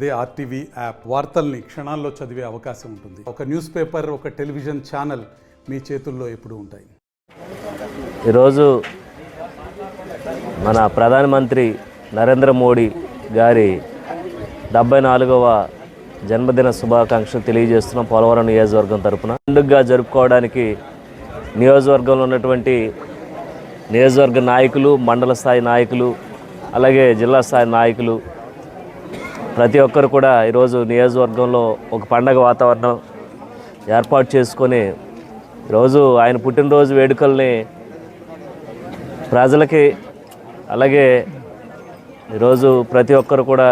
అదే RTV app వార్తల్ని క్షణాల్లో చదివే అవకాశం ఉంటుంది. ఒక న్యూస్ పేపర్, ఒక టెలివిజన్ ఛానల్ మీ చేతుల్లో ఎప్పుడూ ఉంటాయి. ఈరోజు మన ప్రధానమంత్రి నరేంద్ర మోడీ గారి 74వ జన్మదిన శుభాకాంక్షలు తెలియజేస్తున్నాం. పోలవరం నియోజకవర్గం తరఫున పండుగగా జరుపుకోవడానికి నియోజకవర్గంలో ఉన్నటువంటి నియోజకవర్గ నాయకులు, మండల స్థాయి నాయకులు, అలాగే జిల్లా స్థాయి నాయకులు ప్రతి ఒక్కరు కూడా ఈరోజు నియోజకవర్గంలో ఒక పండగ వాతావరణం ఏర్పాటు చేసుకొని ఈరోజు ఆయన పుట్టినరోజు వేడుకల్ని ప్రజలకి, అలాగే ఈరోజు ప్రతి ఒక్కరు కూడా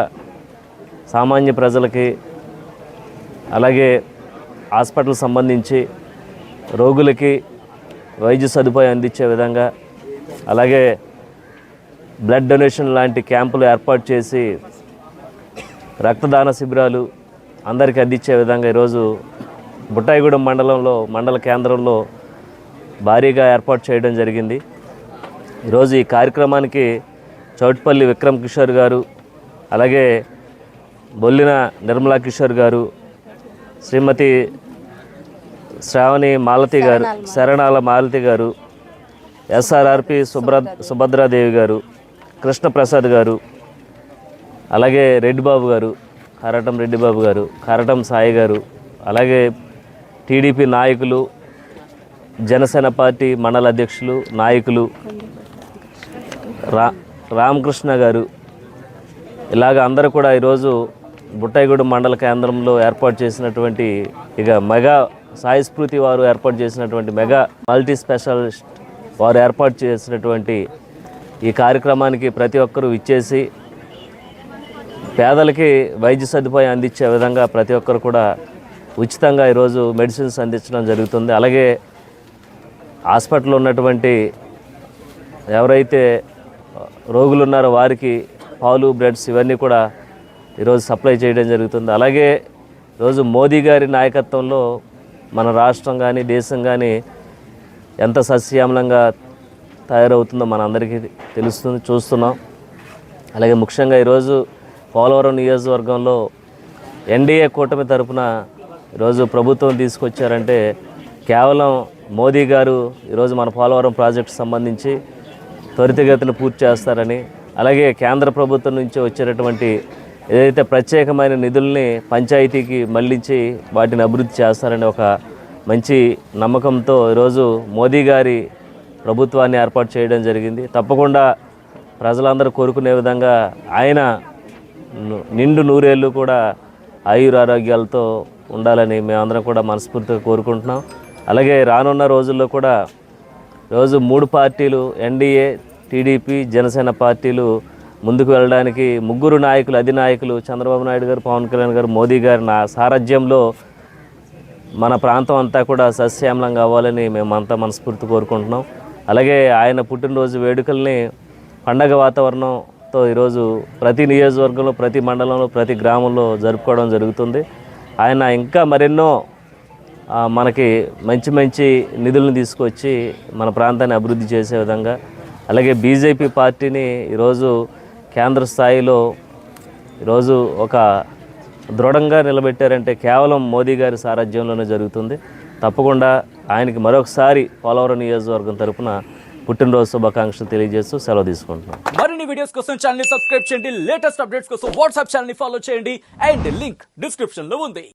సామాన్య ప్రజలకి, అలాగే హాస్పిటల్ సంబంధించి రోగులకి వైద్య సదుపాయం అందించే విధంగా, అలాగే బ్లడ్ డొనేషన్ లాంటి క్యాంపులు ఏర్పాటు చేసి రక్తదాన శిబిరాలు అందరికీ అందించే విధంగా ఈరోజు బుట్టాయిగూడెం మండల కేంద్రంలో భారీగా ఏర్పాటు చేయడం జరిగింది. ఈరోజు ఈ కార్యక్రమానికి చౌట్పల్లి విక్రమ్ కిషోర్ గారు, అలాగే బొల్లిన నిర్మలా కిషోర్ గారు, శ్రీమతి శ్రావణి మాలతి గారు, శరణాల మాలతి గారు, ఎస్ఆర్ఆర్పి సుభద్రాదేవి గారు, కృష్ణప్రసాద్ గారు, అలాగే రెడ్డిబాబు గారు, కారటం రెడ్డిబాబు గారు, కారటం సాయి గారు, అలాగే టీడీపీ నాయకులు, జనసేన పార్టీ మండల అధ్యక్షులు, నాయకులు రామకృష్ణ గారు, ఇలాగ అందరూ కూడా ఈరోజు బుట్టాయిగూడెం మండల కేంద్రంలో ఏర్పాటు చేసినటువంటి మెగా సాయి స్ఫూర్తి వారు ఏర్పాటు చేసినటువంటి మెగా మల్టీ స్పెషలిస్ట్ వారు ఏర్పాటు చేసినటువంటి ఈ కార్యక్రమానికి ప్రతి ఒక్కరూ ఇచ్చేసి పేదలకి వైద్య సదుపాయం అందించే విధంగా ప్రతి ఒక్కరు కూడా ఉచితంగా ఈరోజు మెడిసిన్స్ అందించడం జరుగుతుంది. అలాగే హాస్పిటల్లో ఉన్నటువంటి ఎవరైతే రోగులు ఉన్నారో వారికి పాలు, బ్రెడ్స్ ఇవన్నీ కూడా ఈరోజు సప్లై చేయడం జరుగుతుంది. అలాగే ఈరోజు మోదీ గారి నాయకత్వంలో మన రాష్ట్రం కానీ దేశం కానీ ఎంత సస్యశ్యామలంగా తయారవుతుందో మనందరికీ తెలుస్తుంది, చూస్తున్నాం. అలాగే ముఖ్యంగా ఈరోజు పోలవరం నియోజకవర్గంలో ఎన్డీఏ కూటమి తరఫున ఈరోజు ప్రభుత్వం తీసుకొచ్చారంటే కేవలం మోదీ గారు ఈరోజు మన పోలవరం ప్రాజెక్టు సంబంధించి త్వరితగతిన పూర్తి చేస్తారని, అలాగే కేంద్ర ప్రభుత్వం నుంచి వచ్చేటటువంటి ఏదైతే ప్రత్యేకమైన నిధుల్ని పంచాయతీకి మళ్లించి వాటిని అభివృద్ధి చేస్తారని ఒక మంచి నమ్మకంతో ఈరోజు మోదీ గారి ప్రభుత్వాన్ని ఏర్పాటు చేయడం జరిగింది. తప్పకుండా ప్రజలందరూ కోరుకునే విధంగా ఆయన నిండు నూరేళ్ళు కూడా ఆయురారోగ్యాలతో ఉండాలని మేమందరం కూడా మనస్ఫూర్తిగా కోరుకుంటున్నాం. అలాగే రానున్న రోజుల్లో కూడా రోజు 3 పార్టీలు ఎన్డీఏ, టీడీపీ, జనసేన పార్టీలు ముందుకు వెళ్ళడానికి ముగ్గురు నాయకులు, అధినాయకులు చంద్రబాబు నాయుడు గారు, పవన్ కళ్యాణ్ గారు, మోదీ గారి సారథ్యంలో మన ప్రాంతం అంతా కూడా సస్యశ్యామలంగా అవ్వాలని మేమంతా మనస్ఫూర్తి కోరుకుంటున్నాం. అలాగే ఆయన పుట్టినరోజు వేడుకల్ని పండగ వాతావరణంతో ఈరోజు ప్రతి నియోజకవర్గంలో, ప్రతి మండలంలో, ప్రతి గ్రామంలో జరుపుకోవడం జరుగుతుంది. ఆయన ఇంకా మరెన్నో మనకి మంచి మంచి నిధులను తీసుకొచ్చి మన ప్రాంతాన్ని అభివృద్ధి చేసే విధంగా, అలాగే బీజేపీ పార్టీని ఈరోజు కేంద్ర స్థాయిలో ఈరోజు ఒక దృఢంగా నిలబెట్టారంటే కేవలం మోదీ గారి సారథ్యంలోనే జరుగుతుంది. తప్పకుండా ఆయనకి మరొకసారి పోలవరం నియోజకవర్గం తరఫున పుట్టినరోజు శుభాకాంక్షలు తెలియజేస్తూ సెలవు తీసుకుంటున్నాం. మరిన్ని వీడియోస్ కోసం ఛానల్ ని సబ్స్క్రైబ్ చేయండి, లేటెస్ట్ అప్డేట్స్ కోసం వాట్సాప్ ఛానల్ ని ఫాలో చేయండి అండ్ లింక్ డిస్క్రిప్షన్ లో ఉంది.